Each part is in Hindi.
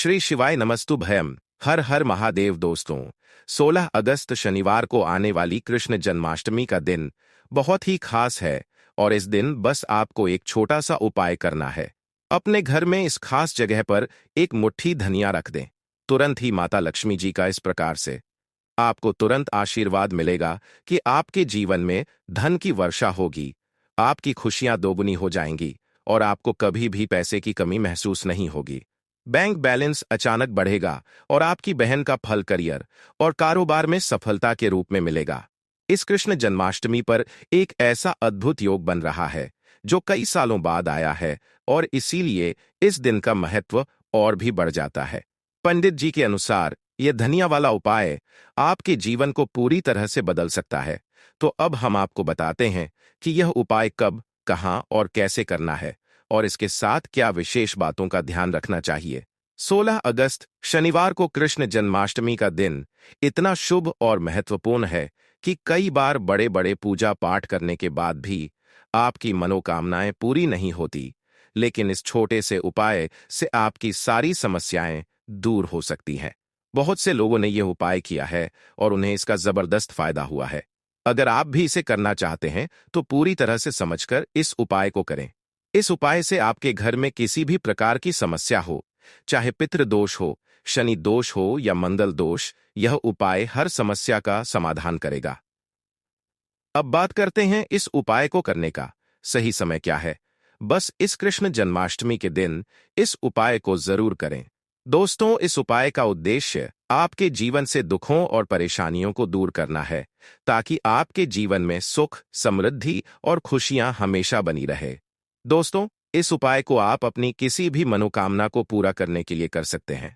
श्री शिवाय नमस्तुभयम। हर हर महादेव। दोस्तों, 16 अगस्त शनिवार को आने वाली कृष्ण जन्माष्टमी का दिन बहुत ही खास है और इस दिन बस आपको एक छोटा सा उपाय करना है। अपने घर में इस खास जगह पर एक मुट्ठी धनिया रख दें। तुरंत ही माता लक्ष्मी जी का इस प्रकार से आपको तुरंत आशीर्वाद मिलेगा कि आपके जीवन में धन की वर्षा होगी, आपकी खुशियां दोगुनी हो जाएंगी और आपको कभी भी पैसे की कमी महसूस नहीं होगी। बैंक बैलेंस अचानक बढ़ेगा और आपकी बहन का फल करियर और कारोबार में सफलता के रूप में मिलेगा। इस कृष्ण जन्माष्टमी पर एक ऐसा अद्भुत योग बन रहा है जो कई सालों बाद आया है और इसीलिए इस दिन का महत्व और भी बढ़ जाता है। पंडित जी के अनुसार यह धनिया वाला उपाय आपके जीवन को पूरी तरह से बदल सकता है। तो अब हम आपको बताते हैं कि यह उपाय कब, कहां और कैसे करना है और इसके साथ क्या विशेष बातों का ध्यान रखना चाहिए। 16 अगस्त शनिवार को कृष्ण जन्माष्टमी का दिन इतना शुभ और महत्वपूर्ण है कि कई बार बड़े बड़े पूजा पाठ करने के बाद भी आपकी मनोकामनाएं पूरी नहीं होती, लेकिन इस छोटे से उपाय से आपकी सारी समस्याएं दूर हो सकती हैं। बहुत से लोगों ने यह उपाय किया है और उन्हें इसका जबरदस्त फायदा हुआ है। अगर आप भी इसे करना चाहते हैं तो पूरी तरह से समझकर इस उपाय को करें। इस उपाय से आपके घर में किसी भी प्रकार की समस्या हो, चाहे पितृदोष हो, शनि दोष हो या मंगल दोष, यह उपाय हर समस्या का समाधान करेगा। अब बात करते हैं इस उपाय को करने का सही समय क्या है। बस इस कृष्ण जन्माष्टमी के दिन इस उपाय को जरूर करें। दोस्तों, इस उपाय का उद्देश्य आपके जीवन से दुखों और परेशानियों को दूर करना है ताकि आपके जीवन में सुख, समृद्धि और खुशियां हमेशा बनी रहे। दोस्तों, इस उपाय को आप अपनी किसी भी मनोकामना को पूरा करने के लिए कर सकते हैं।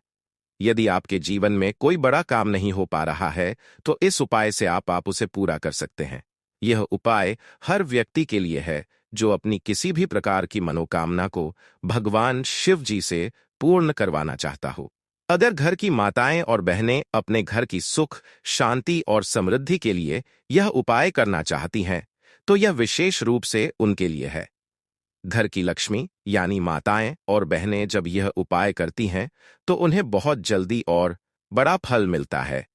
यदि आपके जीवन में कोई बड़ा काम नहीं हो पा रहा है तो इस उपाय से आप उसे पूरा कर सकते हैं। यह उपाय हर व्यक्ति के लिए है जो अपनी किसी भी प्रकार की मनोकामना को भगवान शिव जी से पूर्ण करवाना चाहता हो। अगर घर की माताएं और बहनें अपने घर की सुख, शांति और समृद्धि के लिए यह उपाय करना चाहती हैं तो यह विशेष रूप से उनके लिए है। घर की लक्ष्मी यानी माताएं और बहनें जब यह उपाय करती हैं तो उन्हें बहुत जल्दी और बड़ा फल मिलता है।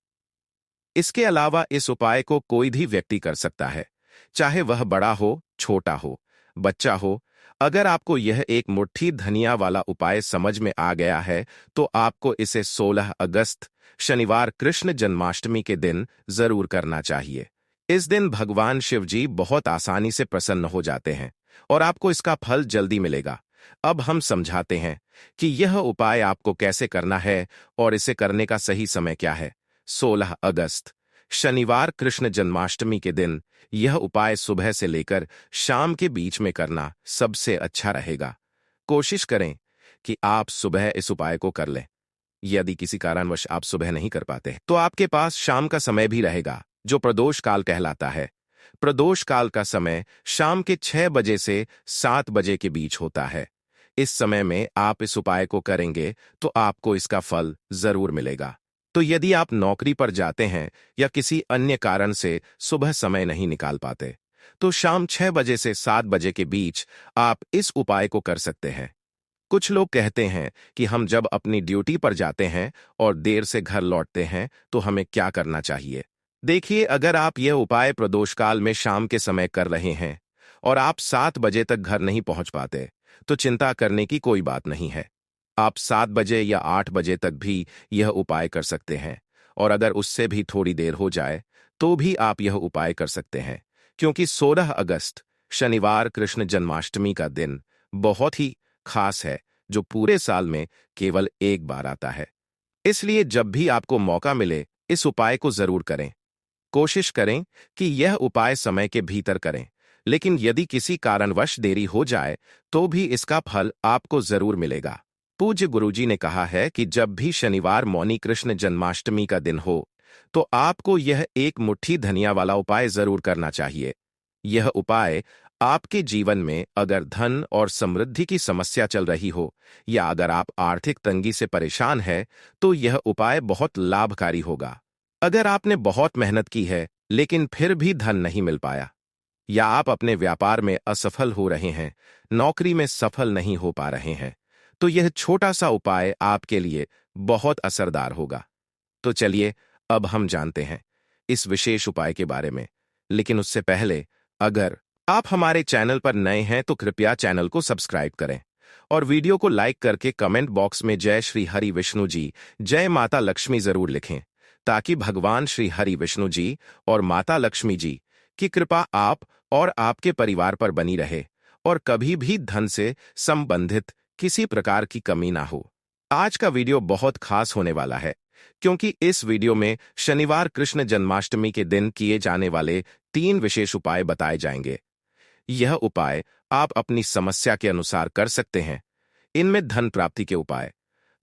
इसके अलावा इस उपाय को कोई भी व्यक्ति कर सकता है, चाहे वह बड़ा हो, छोटा हो, बच्चा हो। अगर आपको यह एक मुट्ठी धनिया वाला उपाय समझ में आ गया है तो आपको इसे 16 अगस्त शनिवार कृष्ण जन्माष्टमी के दिन जरूर करना चाहिए। इस दिन भगवान शिव जी बहुत आसानी से प्रसन्न हो जाते हैं और आपको इसका फल जल्दी मिलेगा। अब हम समझाते हैं कि यह उपाय आपको कैसे करना है और इसे करने का सही समय क्या है। 16 अगस्त शनिवार कृष्ण जन्माष्टमी के दिन यह उपाय सुबह से लेकर शाम के बीच में करना सबसे अच्छा रहेगा। कोशिश करें कि आप सुबह इस उपाय को कर लें। यदि किसी कारणवश आप सुबह नहीं कर पाते तो आपके पास शाम का समय भी रहेगा जो प्रदोष काल कहलाता है। प्रदोष काल का समय शाम के 6 बजे से 7 बजे के बीच होता है। इस समय में आप इस उपाय को करेंगे तो आपको इसका फल जरूर मिलेगा। तो यदि आप नौकरी पर जाते हैं या किसी अन्य कारण से सुबह समय नहीं निकाल पाते तो शाम 6 बजे से 7 बजे के बीच आप इस उपाय को कर सकते हैं। कुछ लोग कहते हैं कि हम जब अपनी ड्यूटी पर जाते हैं और देर से घर लौटते हैं तो हमें क्या करना चाहिए। देखिए, अगर आप यह उपाय प्रदोषकाल में शाम के समय कर रहे हैं और आप 7 बजे तक घर नहीं पहुंच पाते तो चिंता करने की कोई बात नहीं है। आप 7 बजे या 8 बजे तक भी यह उपाय कर सकते हैं और अगर उससे भी थोड़ी देर हो जाए तो भी आप यह उपाय कर सकते हैं, क्योंकि 16 अगस्त शनिवार कृष्ण जन्माष्टमी का दिन बहुत ही खास है जो पूरे साल में केवल एक बार आता है। इसलिए जब भी आपको मौका मिले इस उपाय को जरूर करें। कोशिश करें कि यह उपाय समय के भीतर करें, लेकिन यदि किसी कारणवश देरी हो जाए तो भी इसका फल आपको जरूर मिलेगा। पूज्य गुरुजी ने कहा है कि जब भी शनिवार मौनी कृष्ण जन्माष्टमी का दिन हो तो आपको यह एक मुट्ठी धनिया वाला उपाय जरूर करना चाहिए। यह उपाय आपके जीवन में अगर धन और समृद्धि की समस्या चल रही हो या अगर आप आर्थिक तंगी से परेशान हैं तो यह उपाय बहुत लाभकारी होगा। अगर आपने बहुत मेहनत की है लेकिन फिर भी धन नहीं मिल पाया, या आप अपने व्यापार में असफल हो रहे हैं, नौकरी में सफल नहीं हो पा रहे हैं, तो यह छोटा सा उपाय आपके लिए बहुत असरदार होगा। तो चलिए अब हम जानते हैं इस विशेष उपाय के बारे में। लेकिन उससे पहले, अगर आप हमारे चैनल पर नए हैं तो कृपया चैनल को सब्सक्राइब करें और वीडियो को लाइक करके कमेंट बॉक्स में जय श्री हरि विष्णु जी, जय माता लक्ष्मी जरूर लिखें, ताकि भगवान श्री हरि विष्णु जी और माता लक्ष्मी जी की कृपा आप और आपके परिवार पर बनी रहे और कभी भी धन से संबंधित किसी प्रकार की कमी ना हो। आज का वीडियो बहुत खास होने वाला है, क्योंकि इस वीडियो में शनिवार कृष्ण जन्माष्टमी के दिन किए जाने वाले 3 विशेष उपाय बताए जाएंगे। यह उपाय आप अपनी समस्या के अनुसार कर सकते हैं। इनमें धन प्राप्ति के उपाय,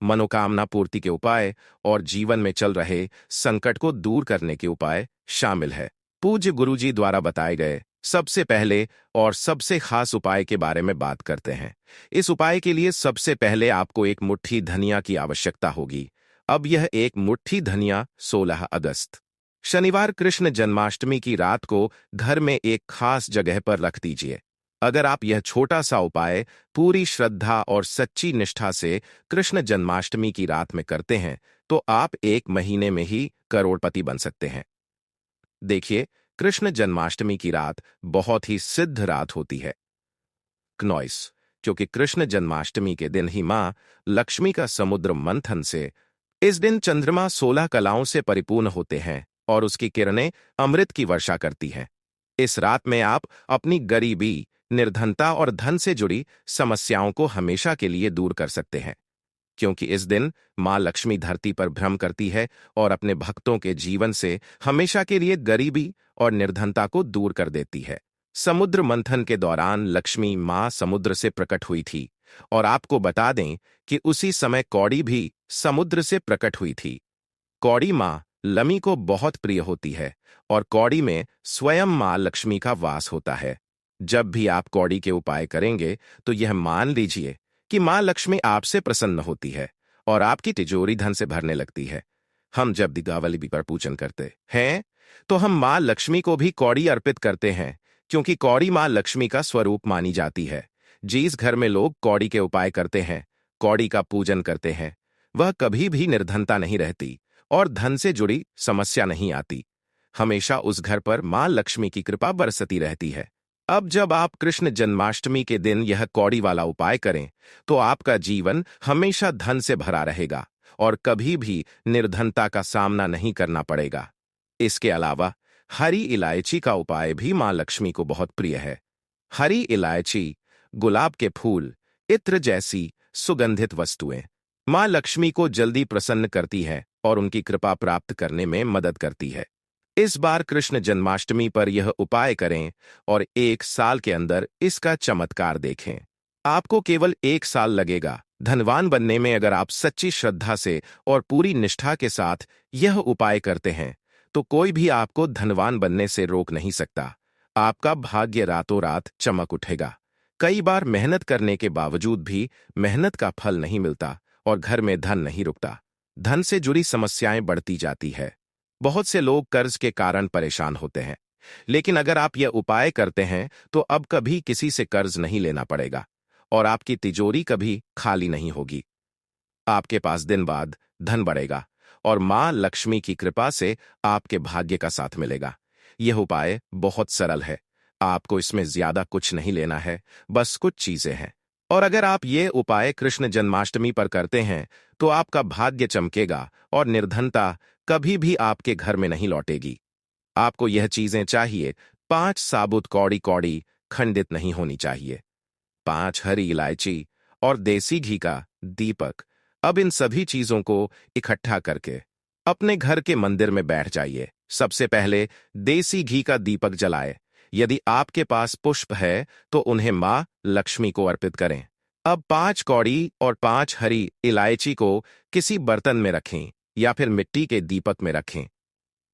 मनोकामना पूर्ति के उपाय और जीवन में चल रहे संकट को दूर करने के उपाय शामिल है। पूज्य गुरुजी द्वारा बताए गए सबसे पहले और सबसे खास उपाय के बारे में बात करते हैं। इस उपाय के लिए सबसे पहले आपको एक मुट्ठी धनिया की आवश्यकता होगी। अब यह एक मुट्ठी धनिया 16 अगस्त शनिवार कृष्ण जन्माष्टमी की रात को घर में एक खास जगह पर रख दीजिए। अगर आप यह छोटा सा उपाय पूरी श्रद्धा और सच्ची निष्ठा से कृष्ण जन्माष्टमी की रात में करते हैं तो आप 1 महीने में ही करोड़पति बन सकते हैं। देखिए, कृष्ण जन्माष्टमी की रात बहुत ही सिद्ध रात होती है। क्नॉइस, क्योंकि कृष्ण जन्माष्टमी के दिन ही मां लक्ष्मी का समुद्र मंथन से, इस दिन चंद्रमा 16 कलाओं से परिपूर्ण होते हैं और उसकी किरणें अमृत की वर्षा करती हैं। इस रात में आप अपनी गरीबी, निर्धनता और धन से जुड़ी समस्याओं को हमेशा के लिए दूर कर सकते हैं, क्योंकि इस दिन मां लक्ष्मी धरती पर भ्रम करती है और अपने भक्तों के जीवन से हमेशा के लिए गरीबी और निर्धनता को दूर कर देती है। समुद्र मंथन के दौरान लक्ष्मी मां समुद्र से प्रकट हुई थी और आपको बता दें कि उसी समय कौड़ी भी समुद्र से प्रकट हुई थी। कौड़ी मां लमी को बहुत प्रिय होती है और कौड़ी में स्वयं मां लक्ष्मी का वास होता है। जब भी आप कौड़ी के उपाय करेंगे तो यह मान लीजिए कि मां लक्ष्मी आपसे प्रसन्न होती है और आपकी तिजोरी धन से भरने लगती है। हम जब दीपावली पर पूजन करते हैं तो हम मां लक्ष्मी को भी कौड़ी अर्पित करते हैं, क्योंकि कौड़ी मां लक्ष्मी का स्वरूप मानी जाती है। जिस घर में लोग कौड़ी के उपाय करते हैं, कौड़ी का पूजन करते हैं, वह कभी भी निर्धनता नहीं रहती और धन से जुड़ी समस्या नहीं आती। हमेशा उस घर पर मां लक्ष्मी की कृपा बरसती रहती है। अब जब आप कृष्ण जन्माष्टमी के दिन यह कौड़ी वाला उपाय करें तो आपका जीवन हमेशा धन से भरा रहेगा और कभी भी निर्धनता का सामना नहीं करना पड़ेगा। इसके अलावा हरी इलायची का उपाय भी मां लक्ष्मी को बहुत प्रिय है। हरी इलायची, गुलाब के फूल, इत्र जैसी सुगंधित वस्तुएं मां लक्ष्मी को जल्दी प्रसन्न करती है और उनकी कृपा प्राप्त करने में मदद करती है। इस बार कृष्ण जन्माष्टमी पर यह उपाय करें और 1 साल के अंदर इसका चमत्कार देखें। आपको केवल 1 साल लगेगा धनवान बनने में। अगर आप सच्ची श्रद्धा से और पूरी निष्ठा के साथ यह उपाय करते हैं तो कोई भी आपको धनवान बनने से रोक नहीं सकता। आपका भाग्य रातों रात चमक उठेगा। कई बार मेहनत करने के बावजूद भी मेहनत का फल नहीं मिलता और घर में धन नहीं रुकता। धन से जुड़ी समस्याएं बढ़ती जाती है। बहुत से लोग कर्ज के कारण परेशान होते हैं, लेकिन अगर आप यह उपाय करते हैं तो अब कभी किसी से कर्ज नहीं लेना पड़ेगा और आपकी तिजोरी कभी खाली नहीं होगी। आपके पास दिन बाद धन बढ़ेगा और मां लक्ष्मी की कृपा से आपके भाग्य का साथ मिलेगा। यह उपाय बहुत सरल है। आपको इसमें ज्यादा कुछ नहीं लेना है, बस कुछ चीजें हैं। और अगर आप ये उपाय कृष्ण जन्माष्टमी पर करते हैं तो आपका भाग्य चमकेगा और निर्धनता कभी भी आपके घर में नहीं लौटेगी। आपको यह चीजें चाहिए। 5 साबुत कौड़ी, कौड़ी खंडित नहीं होनी चाहिए, 5 हरी इलायची और देसी घी का दीपक। अब इन सभी चीजों को इकट्ठा करके अपने घर के मंदिर में बैठ जाइए। सबसे पहले देसी घी का दीपक जलाए। यदि आपके पास पुष्प है तो उन्हें मां लक्ष्मी को अर्पित करें। अब 5 कौड़ी और 5 हरी इलायची को किसी बर्तन में रखें या फिर मिट्टी के दीपक में रखें।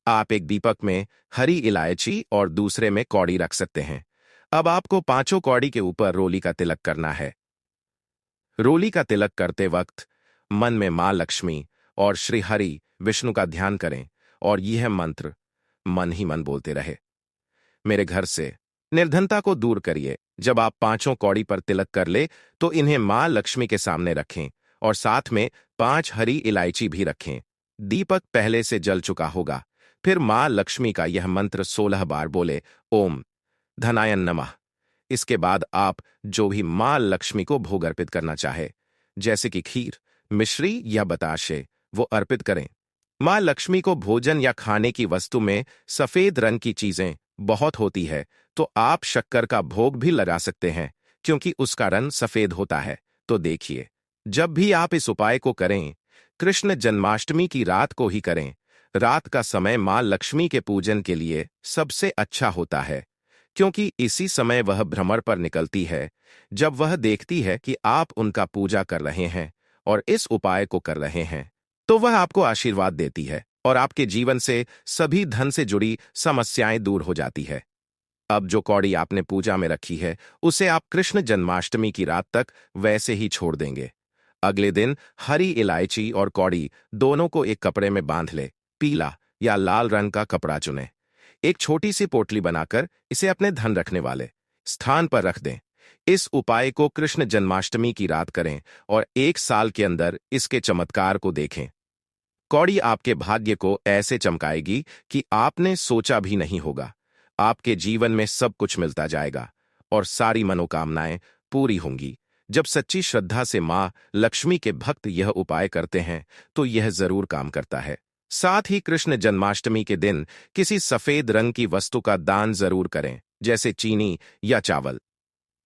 आप एक दीपक में हरी इलायची और दूसरे में कौड़ी रख सकते हैं। अब आपको 5 कौड़ी के ऊपर रोली का तिलक करना है। रोली का तिलक करते वक्त मन में मां लक्ष्मी और श्री हरि विष्णु का ध्यान करें और यह मंत्र मन ही मन बोलते रहे। मेरे घर से निर्धनता को दूर करिए। जब आप पांचों कौड़ी पर तिलक कर ले तो इन्हें मां लक्ष्मी के सामने रखें और साथ में 5 हरी इलायची भी रखें। दीपक पहले से जल चुका होगा। फिर मां लक्ष्मी का यह मंत्र 16 बार बोले, ओम धनायन नमः। इसके बाद आप जो भी मां लक्ष्मी को भोग अर्पित करना चाहे, जैसे कि खीर, मिश्री या बताशे, वो अर्पित करें। मां लक्ष्मी को भोजन या खाने की वस्तु में सफेद रंग की चीजें बहुत होती है, तो आप शक्कर का भोग भी लगा सकते हैं, क्योंकि उसका रंग सफेद होता है। तो देखिए, जब भी आप इस उपाय को करें, कृष्ण जन्माष्टमी की रात को ही करें। रात का समय मां लक्ष्मी के पूजन के लिए सबसे अच्छा होता है, क्योंकि इसी समय वह भ्रमण पर निकलती है, जब वह देखती है कि आप उनका पूजा कर रहे हैं और इस उपाय को कर रहे हैं, तो वह आपको आशीर्वाद देती है और आपके जीवन से सभी धन से जुड़ी समस्याएं दूर हो जाती है। अब जो कौड़ी आपने पूजा में रखी है, उसे आप कृष्ण जन्माष्टमी की रात तक वैसे ही छोड़ देंगे। अगले दिन हरी इलायची और कौड़ी दोनों को एक कपड़े में बांध ले। पीला या लाल रंग का कपड़ा चुनें। एक छोटी सी पोटली बनाकर इसे अपने धन रखने वाले स्थान पर रख दें। इस उपाय को कृष्ण जन्माष्टमी की रात करें और 1 साल के अंदर इसके चमत्कार को देखें। कौड़ी आपके भाग्य को ऐसे चमकाएगी कि आपने सोचा भी नहीं होगा। आपके जीवन में सब कुछ मिलता जाएगा और सारी मनोकामनाएं पूरी होंगी। जब सच्ची श्रद्धा से मां लक्ष्मी के भक्त यह उपाय करते हैं, तो यह जरूर काम करता है। साथ ही कृष्ण जन्माष्टमी के दिन किसी सफेद रंग की वस्तु का दान जरूर करें, जैसे चीनी या चावल।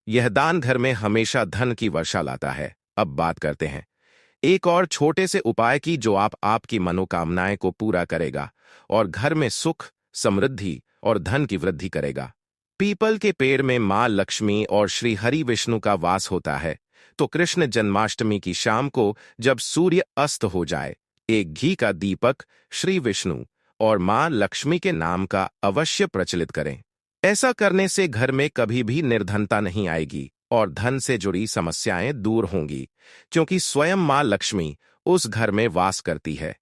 यह दान घर में हमेशा धन की वर्षा लाता है। अब बात करते हैं एक और छोटे से उपाय की, जो आपकी मनोकामनाएं को पूरा करेगा और घर में सुख, समृद्धि और धन की वृद्धि करेगा। पीपल के पेड़ में मां लक्ष्मी और श्री हरि विष्णु का वास होता है, तो कृष्ण जन्माष्टमी की शाम को जब सूर्य अस्त हो जाए, एक घी का दीपक श्री विष्णु और मां लक्ष्मी के नाम का अवश्य प्रचलित करें। ऐसा करने से घर में कभी भी निर्धनता नहीं आएगी और धन से जुड़ी समस्याएं दूर होंगी, क्योंकि स्वयं मां लक्ष्मी उस घर में वास करती है।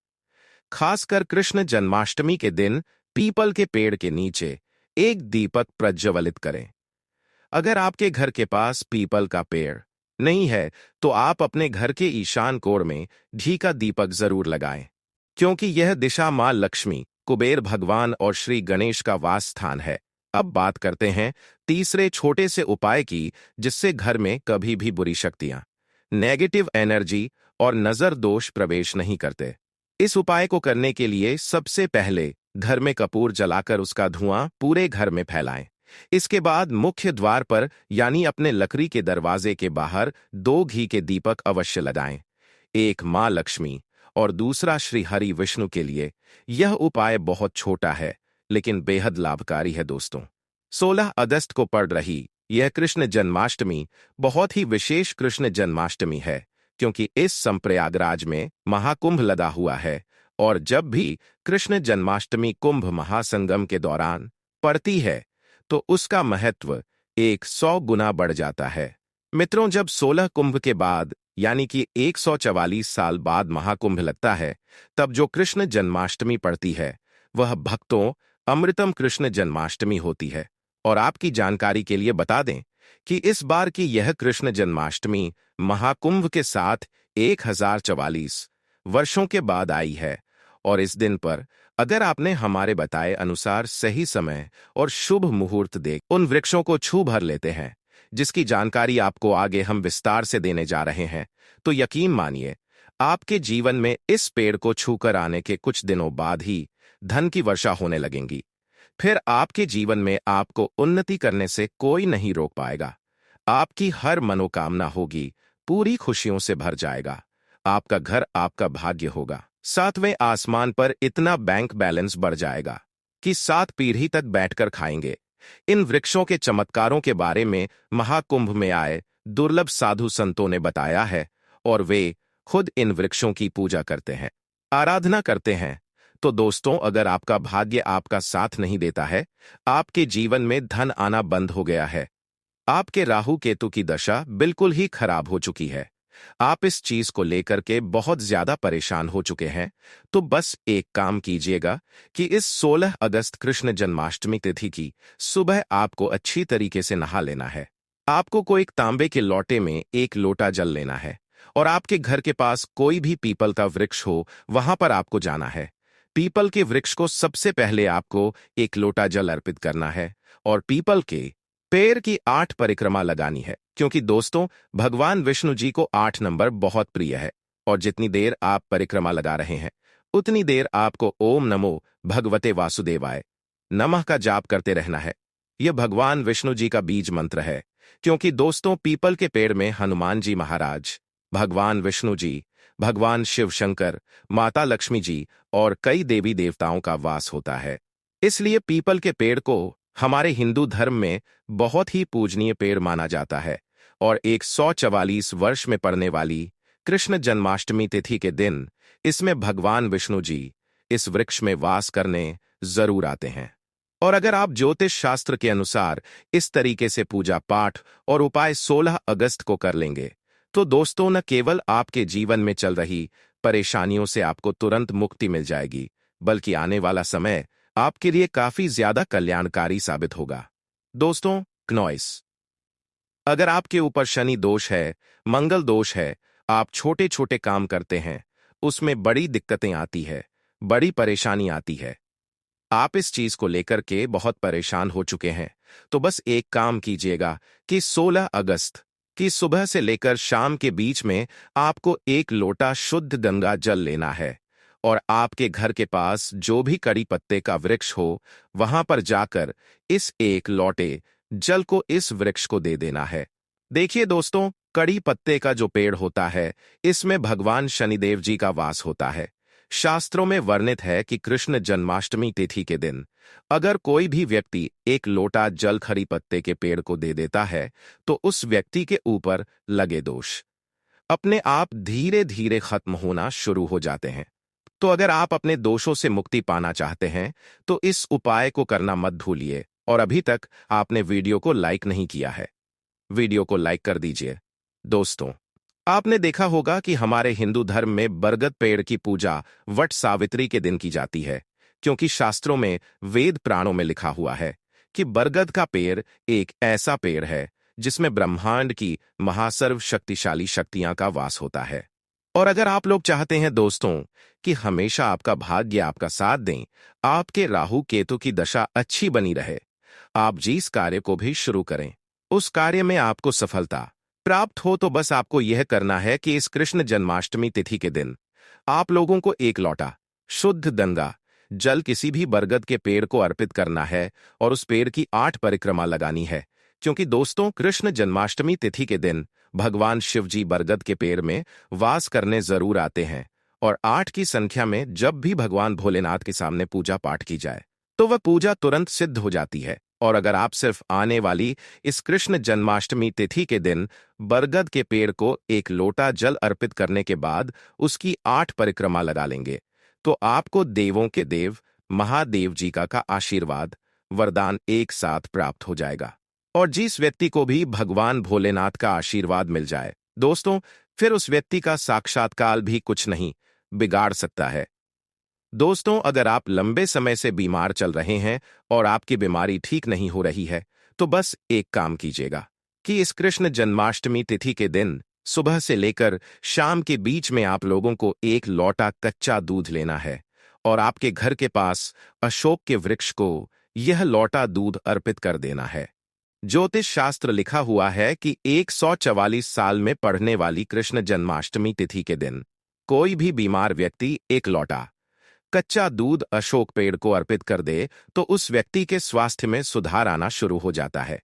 खासकर कृष्ण जन्माष्टमी के दिन पीपल के पेड़ के नीचे एक दीपक प्रज्वलित करें। अगर आपके घर के पास पीपल का पेड़ नहीं है, तो आप अपने घर के ईशान कोण में घी का दीपक जरूर लगाएं, क्योंकि यह दिशा मां लक्ष्मी, कुबेर भगवान और श्री गणेश का वास स्थान है। अब बात करते हैं तीसरे छोटे से उपाय की, जिससे घर में कभी भी बुरी शक्तियां, नेगेटिव एनर्जी और नजर दोष प्रवेश नहीं करते। इस उपाय को करने के लिए सबसे पहले घर में कपूर जलाकर उसका धुआं पूरे घर में फैलाएं। इसके बाद मुख्य द्वार पर यानी अपने लकड़ी के दरवाजे के बाहर 2 घी के दीपक अवश्य लगाएं। एक मां लक्ष्मी और दूसरा श्री हरि विष्णु के लिए। यह उपाय बहुत छोटा है, लेकिन बेहद लाभकारी है दोस्तों। 16 अगस्त को पड़ रही यह कृष्ण जन्माष्टमी बहुत ही विशेष कृष्ण जन्माष्टमी है, क्योंकि इस संप्रयागराज में महाकुंभ लगा हुआ है और जब भी कृष्ण जन्माष्टमी कुंभ महासंगम के दौरान पड़ती है, तो उसका महत्व 100 गुना बढ़ जाता है। मित्रों, जब 16 कुंभ के बाद यानी कि 144 साल बाद महाकुंभ लगता है, तब जो कृष्ण जन्माष्टमी पड़ती है, वह भक्तों अमृतम कृष्ण जन्माष्टमी होती है। और आपकी जानकारी के लिए बता दें कि इस बार की यह कृष्ण जन्माष्टमी महाकुंभ के साथ 1044 वर्षों के बाद आई है। और इस दिन पर अगर आपने हमारे बताए अनुसार सही समय और शुभ मुहूर्त देख उन वृक्षों को छू भर लेते हैं, जिसकी जानकारी आपको आगे हम विस्तार से देने जा रहे हैं, तो यकीन मानिए आपके जीवन में इस पेड़ को छूकर आने के कुछ दिनों बाद ही धन की वर्षा होने लगेंगी। फिर आपके जीवन में आपको उन्नति करने से कोई नहीं रोक पाएगा। आपकी हर मनोकामना होगी, पूरी खुशियों से भर जाएगा। आपका घर आपका भाग्य होगा। 7वें आसमान पर इतना बैंक बैलेंस बढ़ जाएगा कि 7 पीढ़ी तक बैठकर खाएंगे। इन वृक्षों के चमत्कारों के बारे में महाकुंभ में आए दुर्लभ साधु संतों ने बताया है और वे खुद इन वृक्षों की पूजा करते हैं, आराधना करते हैं। तो दोस्तों, अगर आपका भाग्य आपका साथ नहीं देता है, आपके जीवन में धन आना बंद हो गया है, आपके राहु केतु की दशा बिल्कुल ही खराब हो चुकी है, आप इस चीज को लेकर के बहुत ज्यादा परेशान हो चुके हैं, तो बस एक काम कीजिएगा कि इस 16 अगस्त कृष्ण जन्माष्टमी तिथि की सुबह आपको अच्छी तरीके से नहा लेना है। आपको को एक तांबे के लोटे में एक लोटा जल लेना है और आपके घर के पास कोई भी पीपल का वृक्ष हो, वहां पर आपको जाना है। पीपल के वृक्ष को सबसे पहले आपको एक लोटा जल अर्पित करना है और पीपल के पेड़ की 8 परिक्रमा लगानी है, क्योंकि दोस्तों भगवान विष्णु जी को 8 नंबर बहुत प्रिय है और जितनी देर आप परिक्रमा लगा रहे हैं उतनी देर आपको ओम नमो भगवते वासुदेवाय नमः का जाप करते रहना है। यह भगवान विष्णु जी का बीज मंत्र है, क्योंकि दोस्तों पीपल के पेड़ में हनुमान जी महाराज, भगवान विष्णु जी, भगवान शिव शंकर, माता लक्ष्मी जी और कई देवी देवताओं का वास होता है। इसलिए पीपल के पेड़ को हमारे हिंदू धर्म में बहुत ही पूजनीय पेड़ माना जाता है और 144 वर्ष में पड़ने वाली कृष्ण जन्माष्टमी तिथि के दिन इसमें भगवान विष्णु जी इस वृक्ष में वास करने जरूर आते हैं। और अगर आप ज्योतिष शास्त्र के अनुसार इस तरीके से पूजा पाठ और उपाय 16 अगस्त को कर लेंगे, तो दोस्तों न केवल आपके जीवन में चल रही परेशानियों से आपको तुरंत मुक्ति मिल जाएगी, बल्कि आने वाला समय आपके लिए काफी ज्यादा कल्याणकारी साबित होगा। दोस्तों क्नॉइस, अगर आपके ऊपर शनि दोष है, मंगल दोष है, आप छोटे छोटे काम करते हैं, उसमें बड़ी दिक्कतें आती है, बड़ी परेशानी आती है, आप इस चीज को लेकर के बहुत परेशान हो चुके हैं, तो बस एक काम कीजिएगा कि 16 अगस्त की सुबह से लेकर शाम के बीच में आपको एक लोटा शुद्ध गंगा जल लेना है और आपके घर के पास जो भी कड़ी पत्ते का वृक्ष हो, वहां पर जाकर इस एक लोटे जल को इस वृक्ष को दे देना है। देखिए दोस्तों, कड़ी पत्ते का जो पेड़ होता है, इसमें भगवान शनिदेव जी का वास होता है। शास्त्रों में वर्णित है कि कृष्ण जन्माष्टमी तिथि के दिन अगर कोई भी व्यक्ति एक लोटा जल खड़ी पत्ते के पेड़ को दे देता है, तो उस व्यक्ति के ऊपर लगे दोष अपने आप धीरे धीरे खत्म होना शुरू हो जाते हैं। तो अगर आप अपने दोषों से मुक्ति पाना चाहते हैं, तो इस उपाय को करना मत भूलिए। और अभी तक आपने वीडियो को लाइक नहीं किया है, वीडियो को लाइक कर दीजिए। दोस्तों, आपने देखा होगा कि हमारे हिंदू धर्म में बरगद पेड़ की पूजा वट सावित्री के दिन की जाती है, क्योंकि शास्त्रों में वेद पुराणों में लिखा हुआ है कि बरगद का पेड़ एक ऐसा पेड़ है जिसमें ब्रह्मांड की महासर्व शक्तिशाली शक्तियां का वास होता है। और अगर आप लोग चाहते हैं दोस्तों कि हमेशा आपका भाग्य आपका साथ दें, आपके राहु केतु की दशा अच्छी बनी रहे, आप जिस कार्य को भी शुरू करें उस कार्य में आपको सफलता प्राप्त हो, तो बस आपको यह करना है कि इस कृष्ण जन्माष्टमी तिथि के दिन आप लोगों को एक लोटा शुद्ध गंगा जल किसी भी बरगद के पेड़ को अर्पित करना है और उस पेड़ की 8 परिक्रमा लगानी है, क्योंकि दोस्तों कृष्ण जन्माष्टमी तिथि के दिन भगवान शिव जी बरगद के पेड़ में वास करने जरूर आते हैं और 8 की संख्या में जब भी भगवान भोलेनाथ के सामने पूजा पाठ की जाए तो वह पूजा तुरंत सिद्ध हो जाती है। और अगर आप सिर्फ आने वाली इस कृष्ण जन्माष्टमी तिथि के दिन बरगद के पेड़ को एक लोटा जल अर्पित करने के बाद उसकी 8 परिक्रमा लगा लेंगे, तो आपको देवों के देव महादेव जी का आशीर्वाद वरदान एक साथ प्राप्त हो जाएगा। और जिस व्यक्ति को भी भगवान भोलेनाथ का आशीर्वाद मिल जाए दोस्तों, फिर उस व्यक्ति का साक्षात्कार भी कुछ नहीं बिगाड़ सकता है। दोस्तों, अगर आप लंबे समय से बीमार चल रहे हैं और आपकी बीमारी ठीक नहीं हो रही है, तो बस एक काम कीजिएगा कि इस कृष्ण जन्माष्टमी तिथि के दिन सुबह से लेकर शाम के बीच में आप लोगों को एक लोटा कच्चा दूध लेना है और आपके घर के पास अशोक के वृक्ष को यह लोटा दूध अर्पित कर देना है। ज्योतिष शास्त्र लिखा हुआ है कि 144 साल में पड़ने वाली कृष्ण जन्माष्टमी तिथि के दिन कोई भी बीमार व्यक्ति एक लोटा कच्चा दूध अशोक पेड़ को अर्पित कर दे, तो उस व्यक्ति के स्वास्थ्य में सुधार आना शुरू हो जाता है।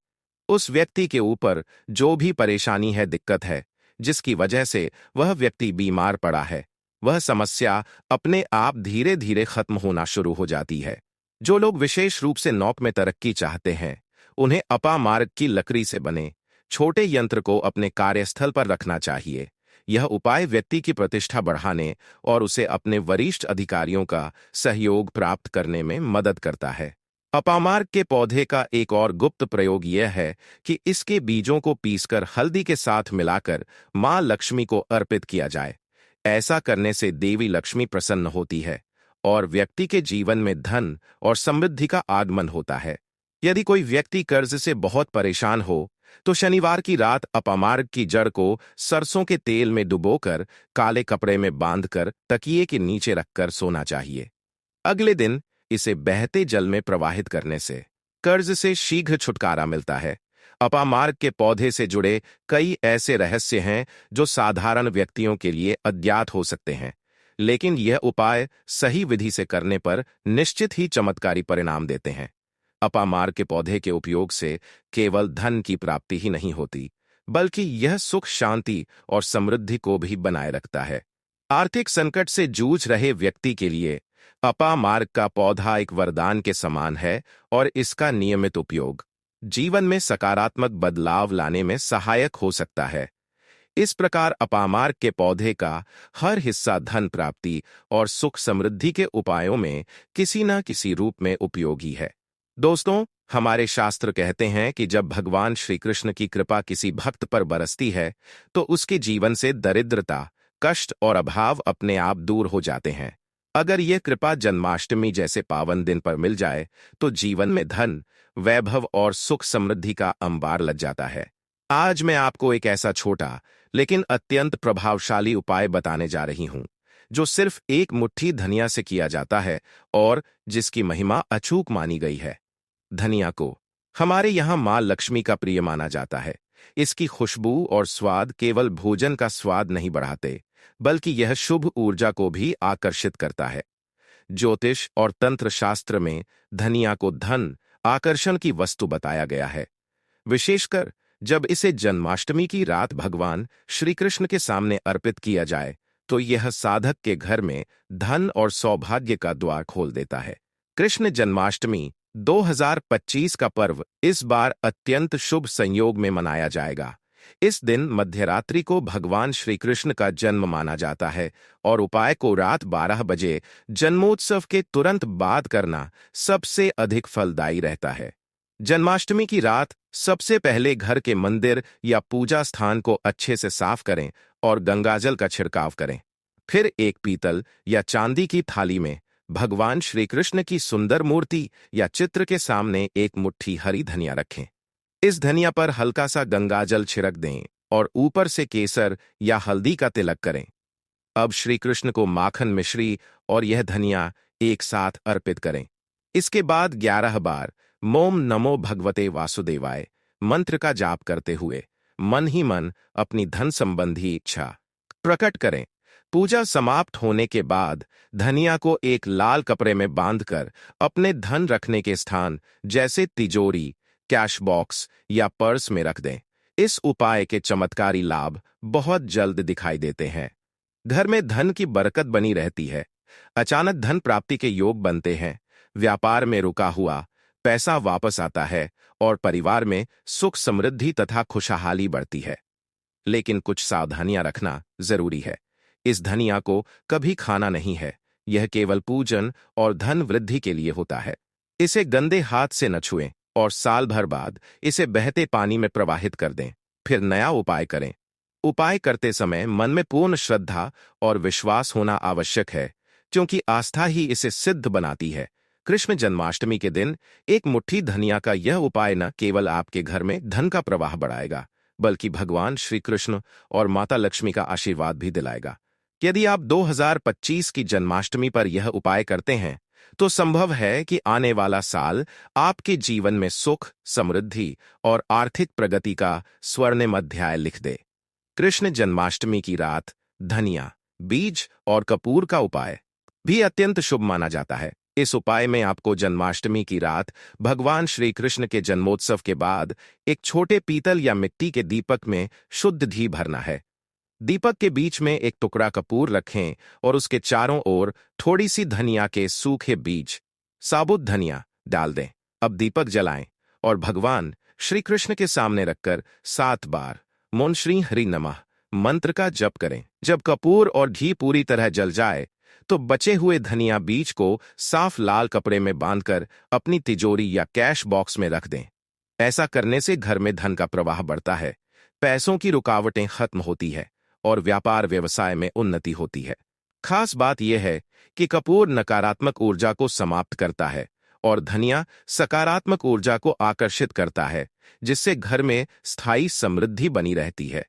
उस व्यक्ति के ऊपर जो भी परेशानी है, दिक्कत है, जिसकी वजह से वह व्यक्ति बीमार पड़ा है, वह समस्या अपने आप धीरे धीरे खत्म होना शुरू हो जाती है। जो लोग विशेष रूप से नौक में तरक्की चाहते हैं, उन्हें अपामार्ग की लकड़ी से बने छोटे यंत्र को अपने कार्यस्थल पर रखना चाहिए। यह उपाय व्यक्ति की प्रतिष्ठा बढ़ाने और उसे अपने वरिष्ठ अधिकारियों का सहयोग प्राप्त करने में मदद करता है। अपामार्क के पौधे का एक और गुप्त प्रयोग यह है कि इसके बीजों को पीसकर हल्दी के साथ मिलाकर मां लक्ष्मी को अर्पित किया जाए। ऐसा करने से देवी लक्ष्मी प्रसन्न होती है और व्यक्ति के जीवन में धन और समृद्धि का आगमन होता है। यदि कोई व्यक्ति कर्ज से बहुत परेशान हो, तो शनिवार की रात अपामार्क की जड़ को सरसों के तेल में डुबोकर काले कपड़े में बांधकर तकिए के नीचे रखकर सोना चाहिए। अगले दिन इसे बहते जल में प्रवाहित करने से कर्ज से शीघ्र छुटकारा मिलता है। अपामार्क के पौधे से जुड़े कई ऐसे रहस्य हैं जो साधारण व्यक्तियों के लिए अज्ञात हो सकते हैं, लेकिन यह उपाय सही विधि से करने पर निश्चित ही चमत्कारी परिणाम देते हैं। अपामार्क के पौधे के उपयोग से केवल धन की प्राप्ति ही नहीं होती, बल्कि यह सुख, शांति और समृद्धि को भी बनाए रखता है। आर्थिक संकट से जूझ रहे व्यक्ति के लिए अपामार्क का पौधा एक वरदान के समान है और इसका नियमित उपयोग जीवन में सकारात्मक बदलाव लाने में सहायक हो सकता है। इस प्रकार अपामार्क के पौधे का हर हिस्सा धन प्राप्ति और सुख समृद्धि के उपायों में किसी न किसी रूप में उपयोगी है। दोस्तों, हमारे शास्त्र कहते हैं कि जब भगवान श्री कृष्ण की कृपा किसी भक्त पर बरसती है, तो उसके जीवन से दरिद्रता, कष्ट और अभाव अपने आप दूर हो जाते हैं। अगर यह कृपा जन्माष्टमी जैसे पावन दिन पर मिल जाए, तो जीवन में धन, वैभव और सुख समृद्धि का अंबार लग जाता है। आज मैं आपको एक ऐसा छोटा लेकिन अत्यंत प्रभावशाली उपाय बताने जा रही हूं, जो सिर्फ एक मुट्ठी धनिया से किया जाता है और जिसकी महिमा अचूक मानी गई है। धनिया को हमारे यहाँ मां लक्ष्मी का प्रिय माना जाता है। इसकी खुशबू और स्वाद केवल भोजन का स्वाद नहीं बढ़ाते, बल्कि यह शुभ ऊर्जा को भी आकर्षित करता है। ज्योतिष और तंत्र शास्त्र में धनिया को धन आकर्षण की वस्तु बताया गया है। विशेषकर जब इसे जन्माष्टमी की रात भगवान श्री कृष्ण के सामने अर्पित किया जाए, तो यह साधक के घर में धन और सौभाग्य का द्वार खोल देता है। कृष्ण जन्माष्टमी 2025 का पर्व इस बार अत्यंत शुभ संयोग में मनाया जाएगा। इस दिन मध्यरात्रि को भगवान श्री कृष्ण का जन्म माना जाता है और उपाय को रात 12 बजे जन्मोत्सव के तुरंत बाद करना सबसे अधिक फलदायी रहता है। जन्माष्टमी की रात सबसे पहले घर के मंदिर या पूजा स्थान को अच्छे से साफ करें और गंगाजल का छिड़काव करें। फिर एक पीतल या चांदी की थाली में भगवान श्री कृष्ण की सुंदर मूर्ति या चित्र के सामने एक मुट्ठी हरी धनिया रखें। इस धनिया पर हल्का सा गंगाजल छिड़क दें और ऊपर से केसर या हल्दी का तिलक करें। अब श्री कृष्ण को माखन मिश्री और यह धनिया एक साथ अर्पित करें। इसके बाद 11 बार मोम नमो भगवते वासुदेवाय मंत्र का जाप करते हुए मन ही मन अपनी धन संबंधी इच्छा प्रकट करें। पूजा समाप्त होने के बाद धनिया को एक लाल कपड़े में बांधकर अपने धन रखने के स्थान जैसे तिजोरी, कैश बॉक्स या पर्स में रख दें। इस उपाय के चमत्कारी लाभ बहुत जल्द दिखाई देते हैं। घर में धन की बरकत बनी रहती है, अचानक धन प्राप्ति के योग बनते हैं, व्यापार में रुका हुआ पैसा वापस आता है और परिवार में सुख समृद्धि तथा खुशहाली बढ़ती है। लेकिन कुछ सावधानियां रखना जरूरी है। इस धनिया को कभी खाना नहीं है, यह केवल पूजन और धन वृद्धि के लिए होता है। इसे गंदे हाथ से न छुएं और साल भर बाद इसे बहते पानी में प्रवाहित कर दें। फिर नया उपाय करें। उपाय करते समय मन में पूर्ण श्रद्धा और विश्वास होना आवश्यक है, क्योंकि आस्था ही इसे सिद्ध बनाती है। कृष्ण जन्माष्टमी के दिन एक मुट्ठी धनिया का यह उपाय न केवल आपके घर में धन का प्रवाह बढ़ाएगा, बल्कि भगवान श्री कृष्ण और माता लक्ष्मी का आशीर्वाद भी दिलाएगा। यदि आप 2025 की जन्माष्टमी पर यह उपाय करते हैं, तो संभव है कि आने वाला साल आपके जीवन में सुख, समृद्धि और आर्थिक प्रगति का स्वर्णिम अध्याय लिख दे। कृष्ण जन्माष्टमी की रात धनिया, बीज और कपूर का उपाय भी अत्यंत शुभ माना जाता है। इस उपाय में आपको जन्माष्टमी की रात भगवान श्री कृष्ण के जन्मोत्सव के बाद एक छोटे पीतल या मिट्टी के दीपक में शुद्ध घी भरना है। दीपक के बीच में एक टुकड़ा कपूर रखें और उसके चारों ओर थोड़ी सी धनिया के सूखे बीज, साबुत धनिया डाल दें। अब दीपक जलाएं और भगवान श्री कृष्ण के सामने रखकर 7 बार मोन श्री हरि नमः मंत्र का जप करें। जब कपूर और घी पूरी तरह जल जाए, तो बचे हुए धनिया बीज को साफ लाल कपड़े में बांधकर अपनी तिजोरी या कैश बॉक्स में रख दें। ऐसा करने से घर में धन का प्रवाह बढ़ता है, पैसों की रुकावटें खत्म होती है और व्यापार व्यवसाय में उन्नति होती है। खास बात यह है कि कपूर नकारात्मक ऊर्जा को समाप्त करता है और धनिया सकारात्मक ऊर्जा को आकर्षित करता है, जिससे घर में स्थायी समृद्धि बनी रहती है।